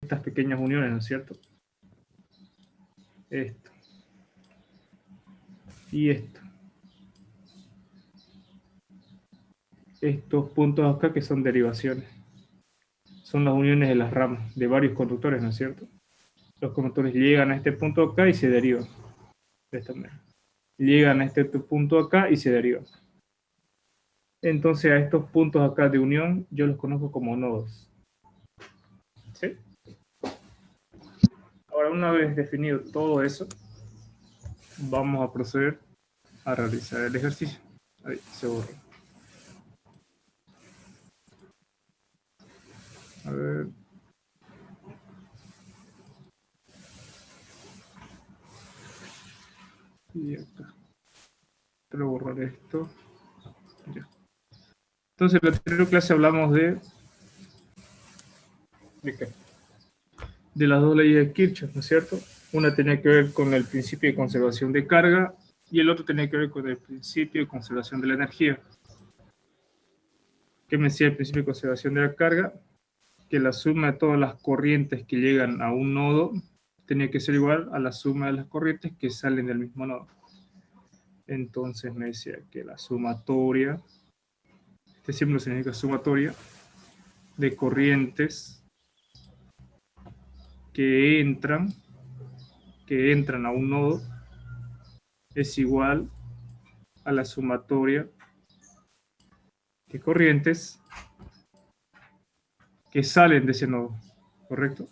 estas pequeñas uniones, ¿no es cierto? Esto. Y esto. Estos puntos acá que son derivaciones. Son las uniones de las ramas de varios conductores, ¿no es cierto? Los conductores llegan a este punto acá y se derivan. De esta manera. Llegan a este punto acá y se derivan. Entonces a estos puntos acá de unión yo los conozco como nodos. ¿Sí? Ahora, una vez definido todo eso, vamos a proceder a realizar el ejercicio. Ahí se borra. A ver. Y acá. Quiero borrar esto. Ya. Entonces, en la anterior clase hablamos de qué? De las dos leyes de Kirchhoff, ¿no es cierto? Una tenía que ver con el principio de conservación de carga y el otro tenía que ver con el principio de conservación de la energía. ¿Qué me decía el principio de conservación de la carga? Que la suma de todas las corrientes que llegan a un nodo tenía que ser igual a la suma de las corrientes que salen del mismo nodo. Entonces me decía que la sumatoria, este símbolo significa sumatoria, de corrientes que entran a un nodo es igual a la sumatoria de corrientes que salen de ese nodo, ¿correcto?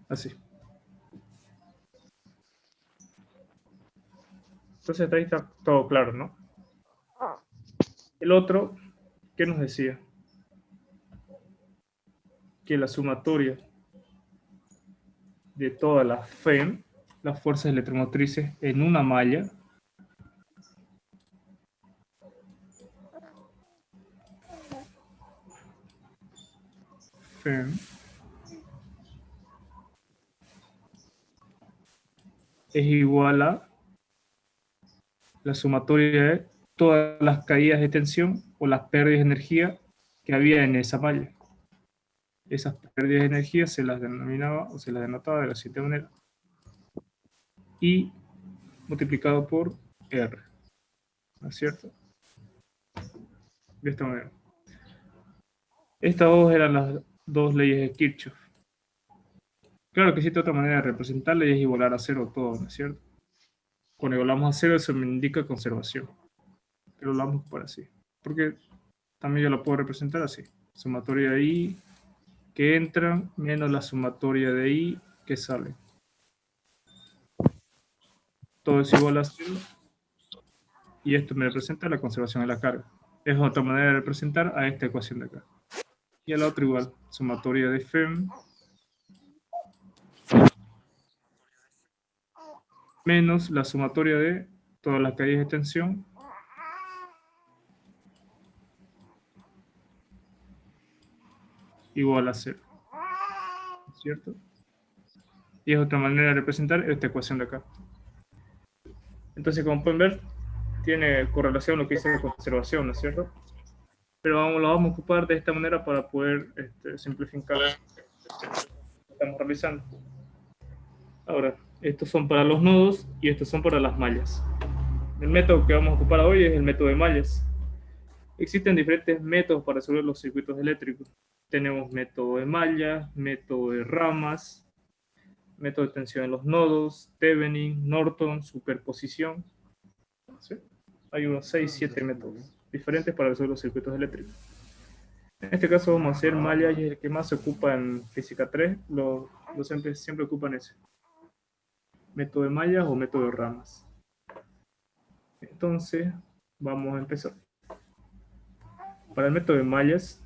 Así. Entonces ahí está todo claro, ¿no? El otro, ¿qué nos decía? Que la sumatoria de todas las FEM, las fuerzas electromotrices, en una malla, FEM, es igual a la sumatoria de todas las caídas de tensión o las pérdidas de energía que había en esa malla. Esas pérdidas de energía se las denominaba o se las denotaba de la siguiente manera. I multiplicado por R. ¿No es cierto? De esta manera. Estas dos eran las dos leyes de Kirchhoff. Claro que existe otra manera de representarla y es igualar a cero todo, ¿no es cierto? Cuando igualamos a cero eso me indica conservación. Pero lo vamos a ocupar así. Porque también yo lo puedo representar así. Sumatoria de I que entran menos la sumatoria de I que sale. Todo es igual a cero. Y esto me representa la conservación de la carga. Es otra manera de representar a esta ecuación de acá. Y a la otra igual. Sumatoria de FEM menos la sumatoria de todas las caídas de tensión igual a cero. ¿Cierto? Y es otra manera de representar esta ecuación de acá. Entonces, como pueden ver, tiene correlación lo que dice de conservación, ¿no es cierto? Pero lo vamos a ocupar de esta manera para poder simplificar lo que estamos realizando. Ahora, estos son para los nodos y estos son para las mallas. El método que vamos a ocupar hoy es el método de mallas. Existen diferentes métodos para resolver los circuitos eléctricos. Tenemos método de mallas, método de ramas, método de tensión en los nodos, Thevenin, Norton, superposición. ¿Sí? Hay unos 6-7 métodos diferentes para resolver los circuitos eléctricos. En este caso vamos a hacer mallas y el que más se ocupa en física 3. Los docentes siempre ocupan ese. Método de mallas o método de ramas. Entonces, vamos a empezar. Para el método de mallas,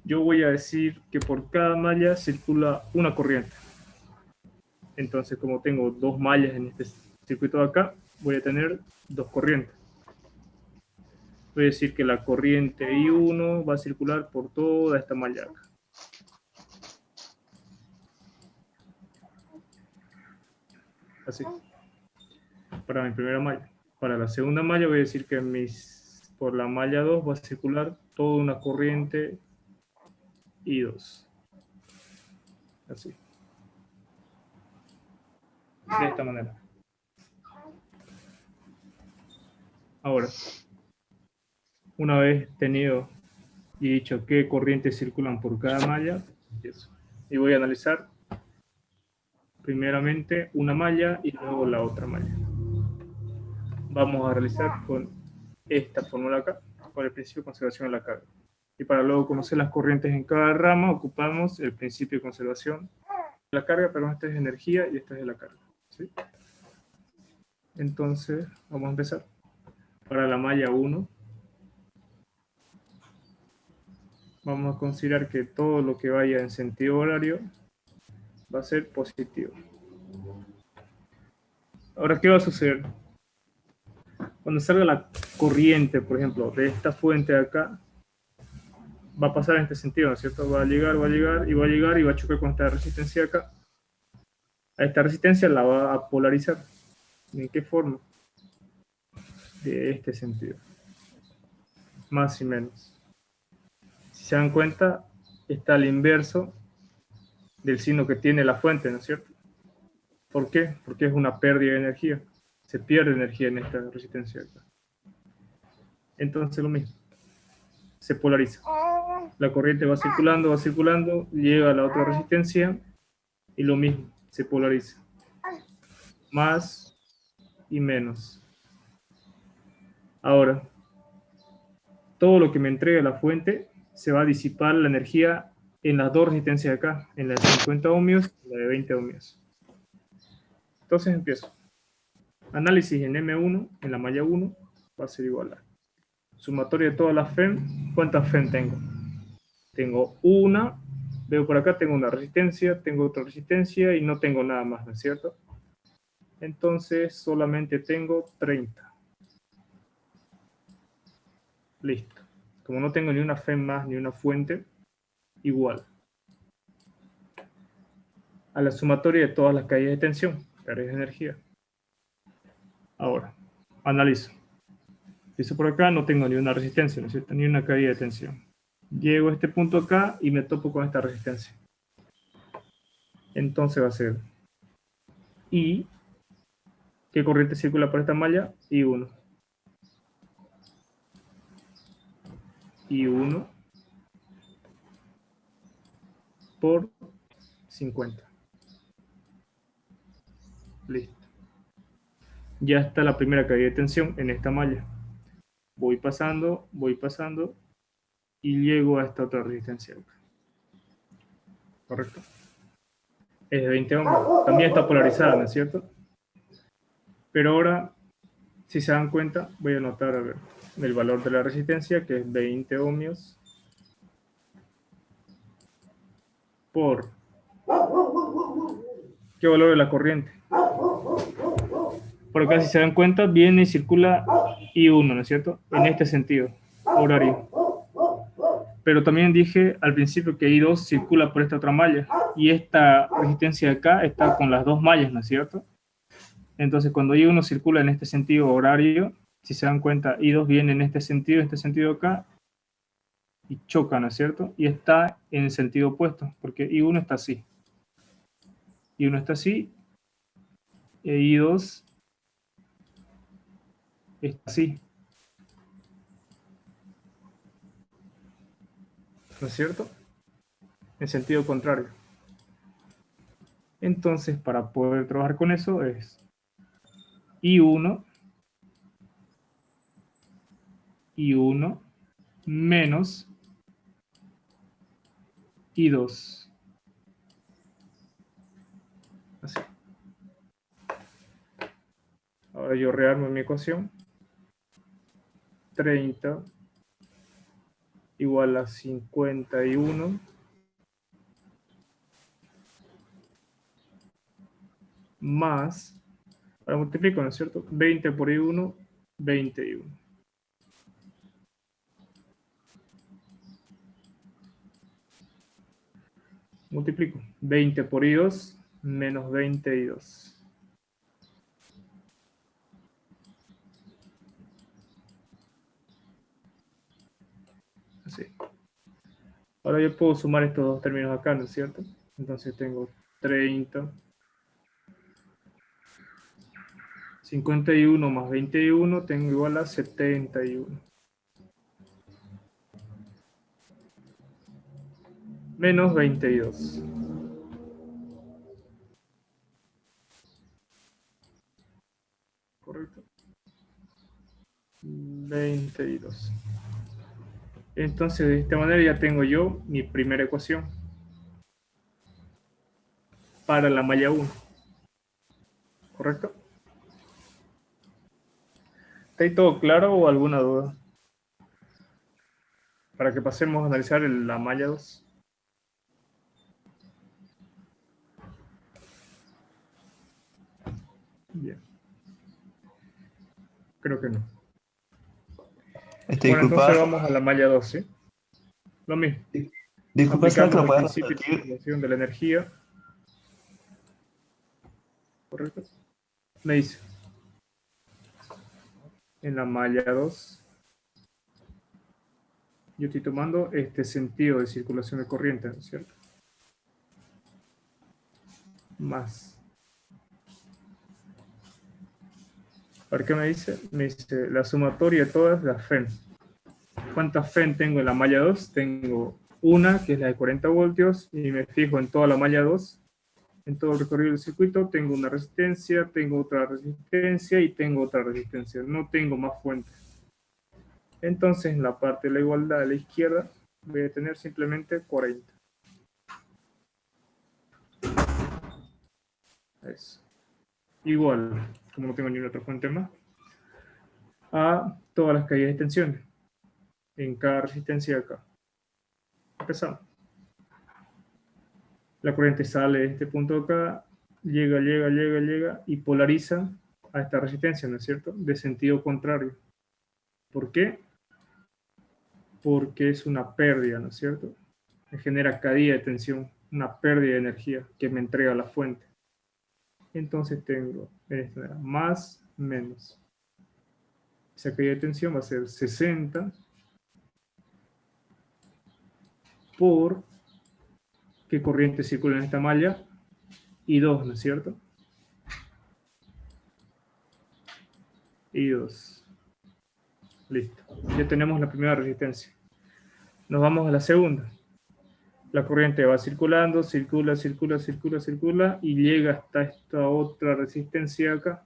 yo voy a decir que por cada malla circula una corriente. Entonces, como tengo dos mallas en este circuito de acá, voy a tener dos corrientes. Voy a decir que la corriente I1 va a circular por toda esta malla acá. Así. Para mi primera malla. Para la segunda malla voy a decir que por la malla 2 va a circular toda una corriente I2. Así. De esta manera. Ahora, una vez tenido y dicho qué corrientes circulan por cada malla, empiezo. Y voy a analizar primeramente una malla y luego la otra malla. Vamos a realizar con esta fórmula acá, con el principio de conservación de la carga. Y para luego conocer las corrientes en cada rama, ocupamos el principio de conservación de la carga, pero esta es energía y esta es de la carga. ¿Sí? Entonces, vamos a empezar. Para la malla 1, vamos a considerar que todo lo que vaya en sentido horario va a ser positivo. Ahora, ¿qué va a suceder? Cuando salga la corriente, por ejemplo, de esta fuente de acá, va a pasar en este sentido, ¿no es cierto? Va a llegar y va a chocar con esta resistencia de acá. A esta resistencia la va a polarizar. ¿En qué forma? De este sentido. Más y menos. Si se dan cuenta, está al inverso del signo que tiene la fuente, ¿no es cierto? ¿Por qué? Porque es una pérdida de energía. Se pierde energía en esta resistencia de acá. Entonces lo mismo. Se polariza. La corriente va circulando, llega a la otra resistencia y lo mismo, se polariza. Más y menos. Ahora, todo lo que me entrega la fuente se va a disipar la energía en las dos resistencias de acá, en la de 50 ohmios y la de 20 ohmios. Entonces empiezo. Análisis en M1, en la malla 1, va a ser igual a sumatoria de todas las FEM. ¿Cuántas FEM tengo? Tengo una, veo por acá, tengo una resistencia, tengo otra resistencia y no tengo nada más, ¿no es cierto? Entonces solamente tengo 30. Listo. Como no tengo ni una FEM más ni una fuente, igual a la sumatoria de todas las caídas de tensión, áreas de energía. Ahora, analizo. Empiezo por acá, no tengo ni una resistencia, ¿no es cierto? Ni una caída de tensión. Llego a este punto acá y me topo con esta resistencia. Entonces va a ser I. ¿Qué corriente circula por esta malla? I1. I1 por 50. Listo. Ya está la primera caída de tensión en esta malla. Voy pasando y llego a esta otra resistencia. Correcto. Es de 20 ohmios. También está polarizada, ¿no es cierto? Pero ahora, si se dan cuenta, voy a anotar a ver, el valor de la resistencia, que es 20 ohmios por... ¿Qué valor de la corriente? Por acá, si se dan cuenta, viene y circula I1, ¿no es cierto? En este sentido, horario. Pero también dije al principio que I2 circula por esta otra malla. Y esta resistencia de acá está con las dos mallas, ¿no es cierto? Entonces, cuando I1 circula en este sentido horario, si se dan cuenta, I2 viene en este sentido acá, y choca, ¿no es cierto? Y está en el sentido opuesto, porque I1 está así. I1 está así, e I2 está así. ¿No es cierto? En sentido contrario. Entonces, para poder trabajar con eso es I1 menos I2. Así. Ahora yo rearmo mi ecuación. 30 igual a 51 más, ahora multiplico, ¿no es cierto? 20 por I1, 21. Multiplico. 20 por I2 menos 20 I2. Así. Ahora yo puedo sumar estos dos términos acá, ¿no es cierto? Entonces tengo 30, 51 más 21, tengo igual a 71. Menos 22. ¿Correcto? 22. Entonces, de esta manera ya tengo yo mi primera ecuación para la malla 1. ¿Correcto? ¿Está ahí todo claro o alguna duda? Para que pasemos a analizar la malla 2. Bien. Creo que no. Bueno, entonces Disculpa, vamos a la malla 2, ¿sí? Lo mismo. disculpa, ¿sabes que Aplicamos lo el puedes principio de repetir? circulación de la energía. ¿Correcto? Me dice, en la malla 2, yo estoy tomando este sentido de circulación de corriente, ¿no es cierto? Más. ¿Para qué me dice? Me dice la sumatoria de todas las FEN. ¿Cuántas FEN tengo en la malla 2? Tengo una, que es la de 40 voltios, y me fijo en toda la malla 2. En todo el recorrido del circuito tengo una resistencia, tengo otra resistencia y tengo otra resistencia. No tengo más fuentes. Entonces, en la parte de la igualdad a la izquierda, voy a tener simplemente 40. Eso. Igual, como no tengo ni otra fuente más, a todas las caídas de tensiones en cada resistencia de acá. Empezamos. La corriente sale de este punto de acá, llega y polariza a esta resistencia, ¿no es cierto? De sentido contrario. ¿Por qué? Porque es una pérdida, ¿no es cierto? Me genera caída de tensión, una pérdida de energía que me entrega la fuente. Entonces tengo en esta manera, más, menos. Esa caída de tensión va a ser 60 por qué corriente circula en esta malla y 2, ¿no es cierto? Y 2. Listo. Ya tenemos la primera resistencia. Nos vamos a la segunda. La corriente va circulando, circula y llega hasta esta otra resistencia acá.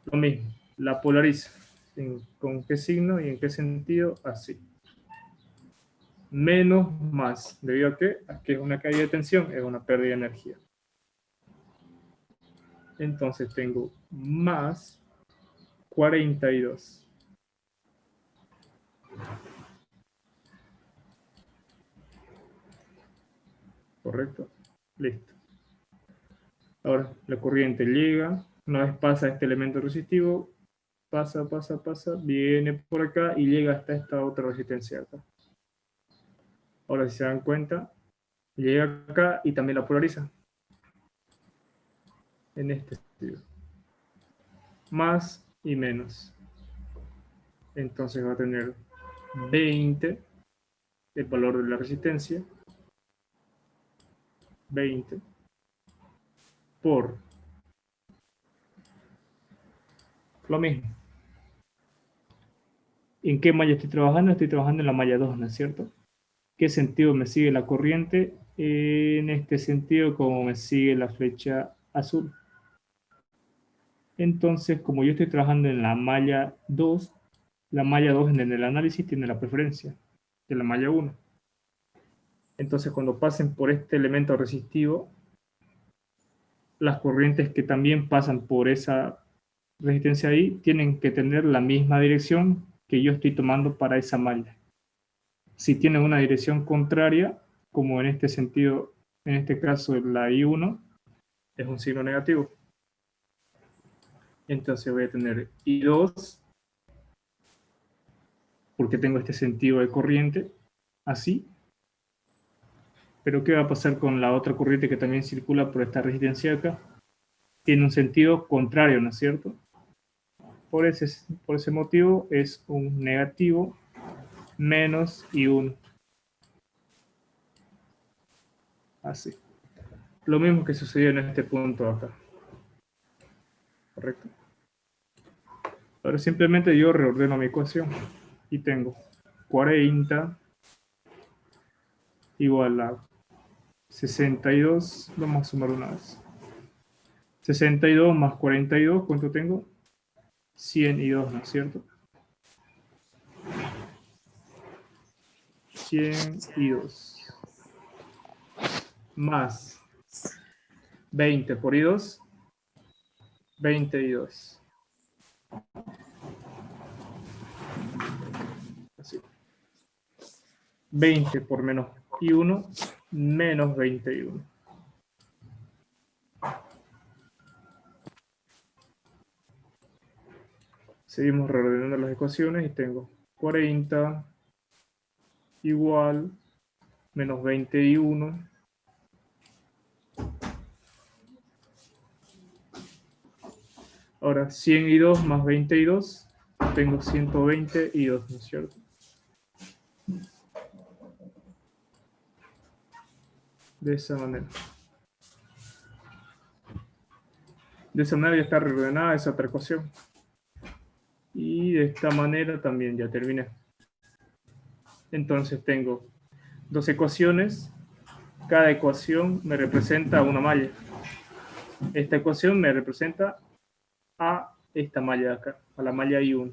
Lo mismo, la polariza. ¿Con qué signo y en qué sentido? Así. Menos más. ¿Debido a qué? A que es una caída de tensión, es una pérdida de energía. Entonces tengo más 42. ¿Correcto? Listo. Ahora la corriente llega, una vez pasa este elemento resistivo, pasa, viene por acá y llega hasta esta otra resistencia acá. Ahora si se dan cuenta, llega acá y también la polariza. En este sentido. Más y menos. Entonces va a tener 20, el valor de la resistencia, 20 por lo mismo. ¿En qué malla estoy trabajando? Estoy trabajando en la malla 2, ¿no es cierto? ¿Qué sentido me sigue la corriente? En este sentido, como me sigue la flecha azul. Entonces, como yo estoy trabajando en la malla 2 en el análisis tiene la preferencia de la malla 1. Entonces, cuando pasen por este elemento resistivo, las corrientes que también pasan por esa resistencia ahí tienen que tener la misma dirección que yo estoy tomando para esa malla. Si tienen una dirección contraria, como en este sentido, en este caso la I1, es un signo negativo. Entonces voy a tener I2, porque tengo este sentido de corriente, así. Pero ¿qué va a pasar con la otra corriente que también circula por esta resistencia acá? Tiene un sentido contrario, ¿no es cierto? Por ese motivo es un negativo menos I1. Así. Lo mismo que sucedió en este punto acá. ¿Correcto? Ahora simplemente yo reordeno mi ecuación y tengo 40 igual a 62. Vamos a sumar una vez. 62 más 42, ¿cuánto tengo? 102, ¿no es cierto? 102. Más 20 por I2, 22. Así. 20 por menos I1, menos 21. Seguimos reordenando las ecuaciones y tengo 40 igual menos 21 ahora 102 más 22 tengo 122, ¿no es cierto? De esa manera ya está reordenada esa otra ecuación y de esta manera también ya terminé. Entonces tengo dos ecuaciones, cada ecuación me representa una malla. Esta ecuación me representa a esta malla de acá, a la malla I1.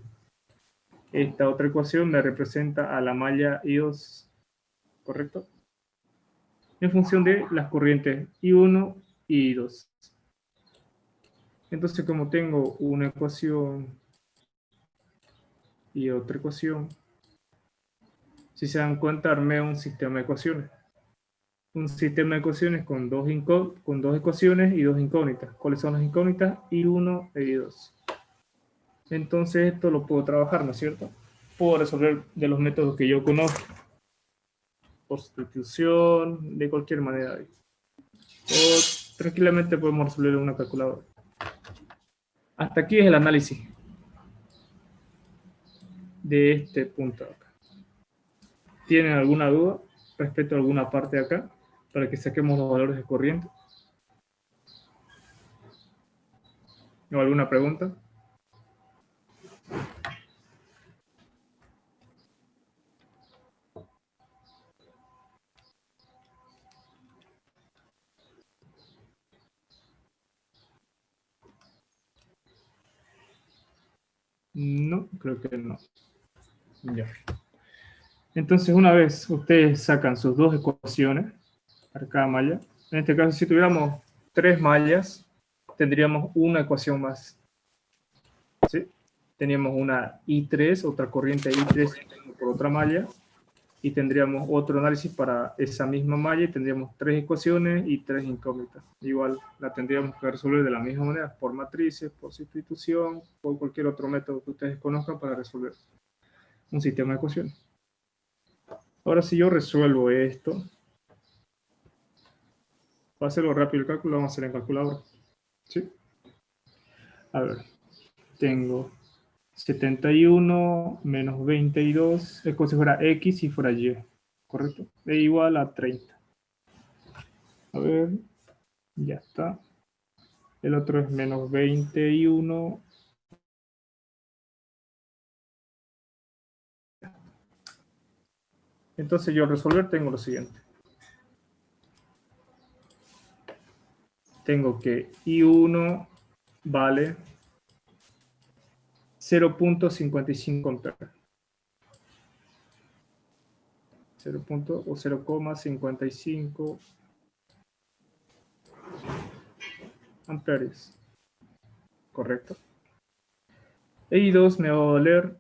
Esta otra ecuación me representa a la malla I2, ¿correcto? En función de las corrientes I1 y I2. Entonces, como tengo una ecuación y otra ecuación, si se dan cuenta, armé un sistema de ecuaciones. Un sistema de ecuaciones con dos ecuaciones y dos incógnitas. ¿Cuáles son las incógnitas? I1 e I2. Entonces esto lo puedo trabajar, ¿no es cierto? Puedo resolver de los métodos que yo conozco. Por sustitución, de cualquier manera. O tranquilamente podemos resolver en una calculadora. Hasta aquí es el análisis de este punto acá. ¿Tienen alguna duda respecto a alguna parte de acá? Para que saquemos los valores de corriente. ¿O alguna pregunta? No, creo que no. Ya. Entonces, una vez ustedes sacan sus dos ecuaciones para cada malla, en este caso, si tuviéramos 3 mallas, tendríamos una ecuación más. ¿Sí? Teníamos una I3, otra corriente I3 por otra malla, y tendríamos otro análisis para esa misma malla, y tendríamos 3 ecuaciones y 3 incógnitas. Igual la tendríamos que resolver de la misma manera, por matrices, por sustitución, por cualquier otro método que ustedes conozcan para resolver un sistema de ecuaciones. Ahora, si yo resuelvo esto, para hacerlo rápido el cálculo, vamos a hacer en calculadora. ¿Sí? A ver, tengo 71 menos 22, es como si fuera X y fuera Y, ¿correcto? E igual a 30. A ver, ya está. El otro es menos 21. Entonces yo resolver tengo lo siguiente. Tengo que I1 vale 0.55 amperes. 0.55 amperes. ¿Correcto? E I2 me va a valer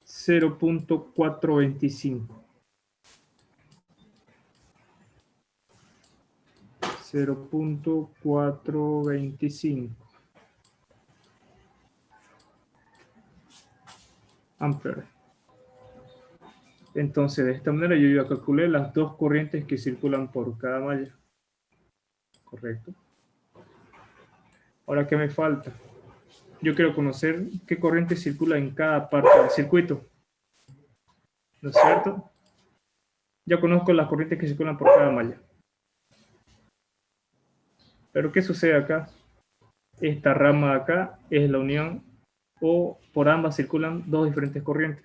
0.425. 0.425 amperes. Entonces, de esta manera yo ya calculé las dos corrientes que circulan por cada malla. Correcto. Ahora, ¿qué me falta? Yo quiero conocer qué corriente circula en cada parte del circuito. ¿No es cierto? Ya conozco las corrientes que circulan por cada malla. Pero ¿qué sucede acá? Esta rama de acá es la unión, o por ambas circulan dos diferentes corrientes,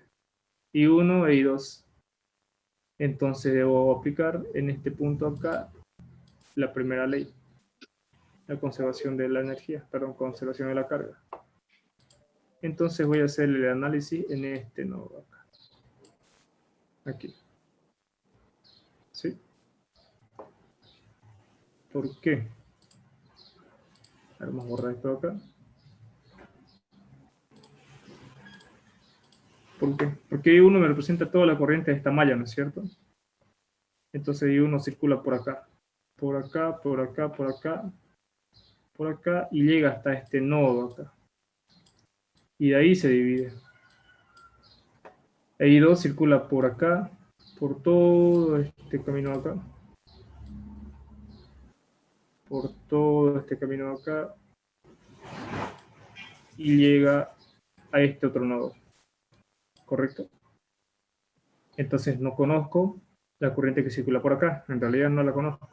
I1 e I2. Entonces debo aplicar en este punto acá la primera ley, la conservación de la energía, perdón, conservación de la carga. Entonces voy a hacer el análisis en este nodo acá. Aquí. ¿Sí? ¿Por qué? Ahora vamos a borrar esto acá. ¿Por qué? Porque I1 me representa toda la corriente de esta malla, ¿no es cierto? Entonces I1 circula por acá, por acá, por acá, por acá, por acá, y llega hasta este nodo acá. Y de ahí se divide. E I2 circula por acá, por todo este camino acá, por todo este camino acá, y llega a este otro nodo. ¿Correcto? Entonces no conozco la corriente que circula por acá. En realidad no la conozco.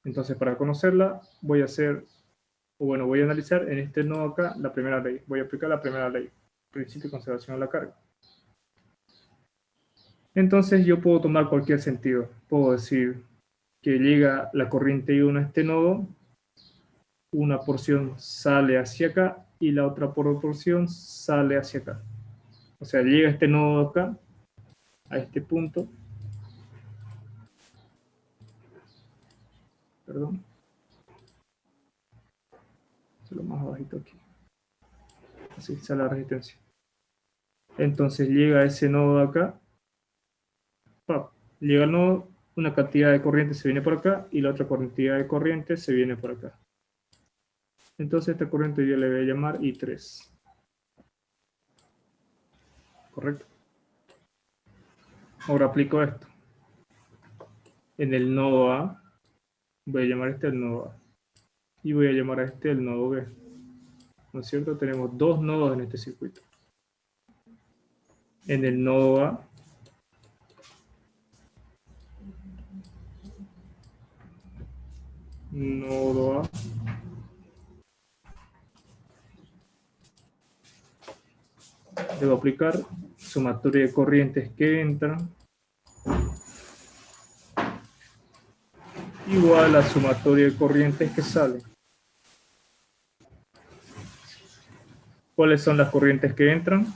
Entonces para conocerla voy a hacer, o bueno, voy a analizar en este nodo acá la primera ley. Voy a aplicar la primera ley. Principio de conservación de la carga. Entonces yo puedo tomar cualquier sentido. Puedo decir que llega la corriente I1 a este nodo, una porción sale hacia acá y la otra porción sale hacia acá. O sea, llega este nodo acá, a este punto. Perdón. Lo más bajito aquí. Así sale la resistencia. Entonces llega ese nodo de acá. ¡Pap! Llega el nodo, una cantidad de corriente se viene por acá y la otra cantidad de corriente se viene por acá. Entonces esta corriente yo le voy a llamar I3. ¿Correcto? Ahora aplico esto. En el nodo A, voy a llamar este el nodo A. Y voy a llamar a este el nodo B. ¿No es cierto? Tenemos dos nodos en este circuito. En el nodo A, nodo A, debo aplicar sumatoria de corrientes que entran igual a sumatoria de corrientes que salen. ¿Cuáles son las corrientes que entran?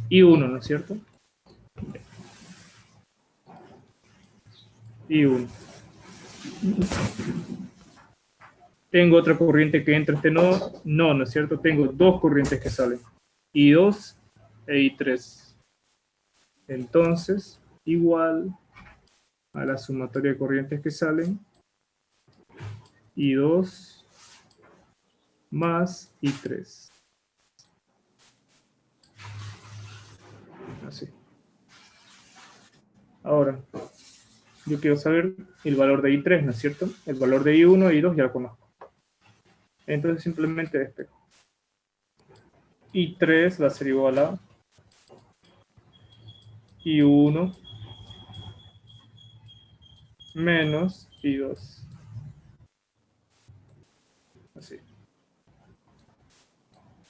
I1, ¿no es cierto? I1. ¿Tengo otra corriente que entra a este nodo? No, ¿no es cierto? Tengo dos corrientes que salen. I2 e I3. Entonces, igual a la sumatoria de corrientes que salen, I2 más I3. Así. Ahora, yo quiero saber el valor de I3, ¿no es cierto? El valor de I1 e I2 ya lo conozco. Entonces simplemente despejo. I3 va a ser igual a I1 menos I2. Así.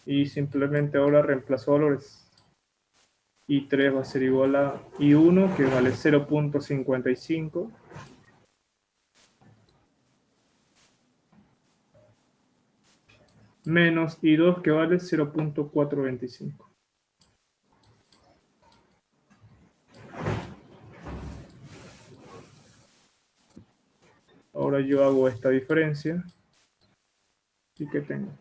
Y simplemente ahora reemplazo valores. I3 va a ser igual a I1, que vale 0.55. Menos I2, que vale 0.425. Ahora yo hago esta diferencia. ¿Y qué tengo?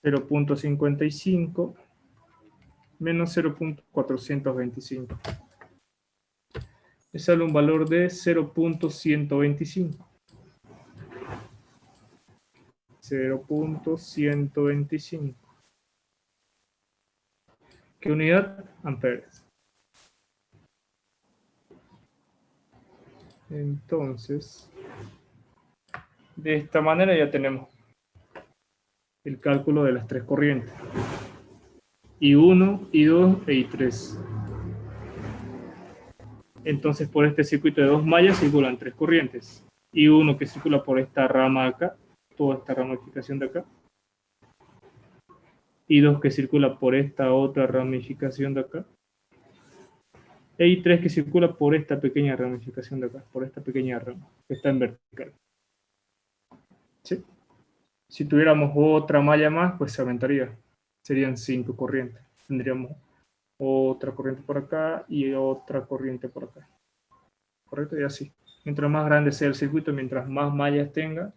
0.55 menos 0.425. Me sale un valor de 0.125. 0.125. ¿Qué unidad? Amperes. Entonces, de esta manera ya tenemos el cálculo de las tres corrientes. I1, I2 e I3. Entonces por este circuito de 2 mallas circulan 3 corrientes. Y uno que circula por esta rama acá, toda esta ramificación de acá. Y 2 que circula por esta otra ramificación de acá. Y 3 que circula por esta pequeña ramificación de acá, por esta pequeña rama, que está en vertical. ¿Sí? Si tuviéramos otra malla más, pues se aumentaría. Serían 5 corrientes. Tendríamos otra corriente por acá y otra corriente por acá. ¿Correcto? Y así. Mientras más grande sea el circuito, mientras más mallas tenga,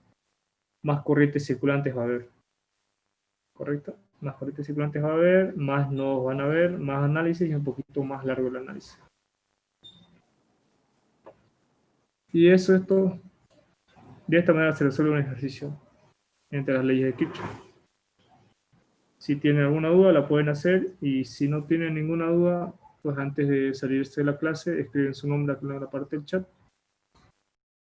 más corrientes circulantes va a haber. ¿Correcto? Más corrientes circulantes va a haber, más nodos van a haber, más análisis y un poquito más largo el análisis. Y eso es todo. De esta manera se resuelve un ejercicio entre las leyes de Kirchhoff. Si tienen alguna duda la pueden hacer y si no tienen ninguna duda, pues antes de salirse de la clase escriben su nombre aquí en la parte del chat